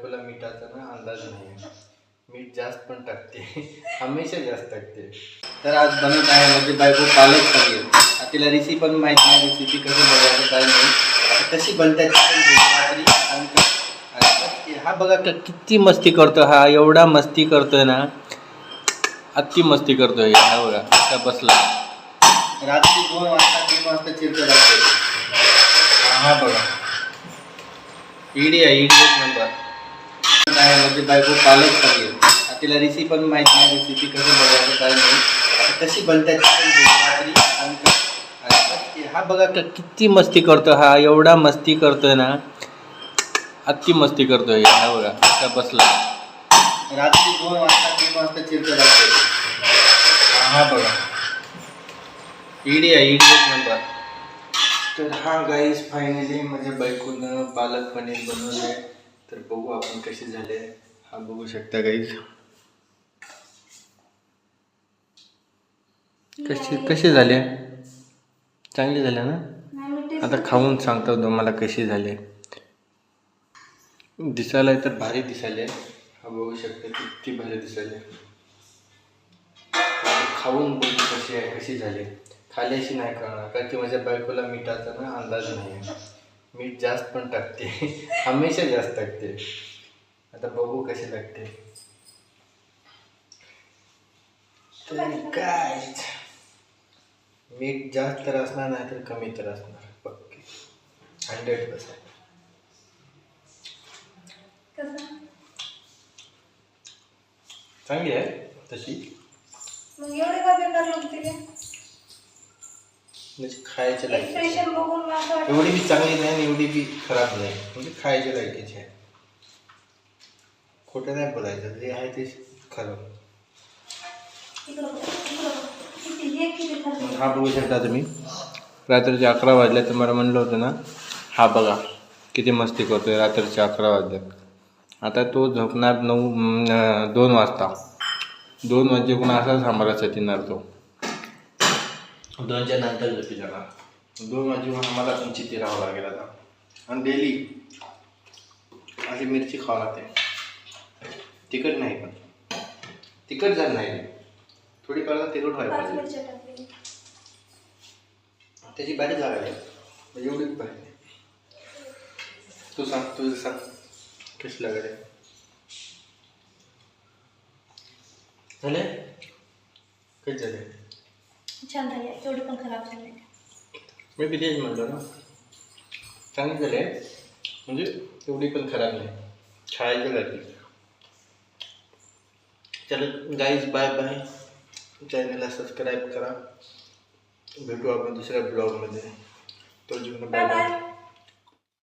मला मिठाचा ना अंदाज नाही. मीठ जास्त पण टाकते, हमेशा जास्त टाकते. तर आज बनवत आहे म्हणजे बायको पालक पनीर. तिला रेसिपी पण माहिती नाही, रेसिपी कसं बनवायचं काय नाही, आता कशी बनतात हा बघा किती मस्ती करतो. हा एवढा मस्ती करतोय ना, अति मस्ती करतोय. हा बघा कसा बसला. रात्री 2 वाजता 3 वाजता चिरत असतो. हा बघा इडी आहे, इडी एक नंबर आहे म्हणजे बायको पालक पनीर. तिला रेसिपी पण माहिती नाही, रेसिपी कसं बनवायचं काय नाही, आता कशी बनतात हा बघा किती मस्ती करतो. हा एवढा मस्ती करतोय ना, अति मस्ती करतोय. हा बघा कसा बसला. रात्री 2 वाजता 3 वाजता चिरत असतो. हा बघा इडी आहे, इडी एक नंबर. तर हा गाईस फायनली म्हणजे बायकोनं पालक पनीर बनवले. तर बघू आपण कसे झाले. हा बघू शकता गाईस कसे झाले. चांगले झाले ना. आता खाऊन सांगतो तुम्हाला कशी झाले. दिसायला तर भारी दिसायले. हा बघू शकता किती भारी दिसायले. खाऊन बघू कशी आहे, कशी झाली. खाल्याशी नाही कळणार, कारण की माझ्या बायकोला मिठाचा ना अंदाज नाही. मीठ जास्त पण टाकते, हमेशा जास्त टाकते. आता बघू कशी लागते. तर काय मीठ जास्त तर असणार नाही तर कमी तर असणार पक्की 100%. चांगली आहे तशी, मग एवढे का बेकार लागते का? म्हणजे खायच्या लायकीची. एक्सप्रेशन बघून मला असं वाटतं एवढी बी चांगली नाही आणि एवढी बी खराब नाही, म्हणजे खायच्या लायकीची आहे. खोटं नाही बोलायचं, जे आहे ते खरं. किती खरं. हा बघू शकता तुम्ही, रात्रीचे 11 वाजले तर मला म्हणलं होतं ना. हा बघा किती मस्ती करतोय. रात्रीचे 11 वाजल्यात. आता तो झोपणार 2 वाजता. 2 वाजेकडून असाच आम्हाला येणार तो. 2च्या नंतर झोपी जाणार. 2 वाजेकडून आम्हाला पण चिती राहावं लागेल आता. आणि डेली अशी मिरची खावं लागते. तिखट नाही, पण तिखट झालं नाही, थोडी कळलं तिखट व्हायला पाहिजे. त्याची बारीक लागायला म्हणजे एवढीच पाहिजे. तू सांग, तुझं सांग कशी लागायला. झाले कधी झाले. छान झाले, एवढे पण खराब झाले. मी बी तेच म्हणलो ना, चांगली झाले म्हणजे एवढी पण खराब नाही, खायला लागली. चलो गाईज, बाय बाय. चॅनलला सबस्क्राईब करा. भेटू आपण दुसऱ्या ब्लॉगमध्ये. तो जीवन बाय बाय.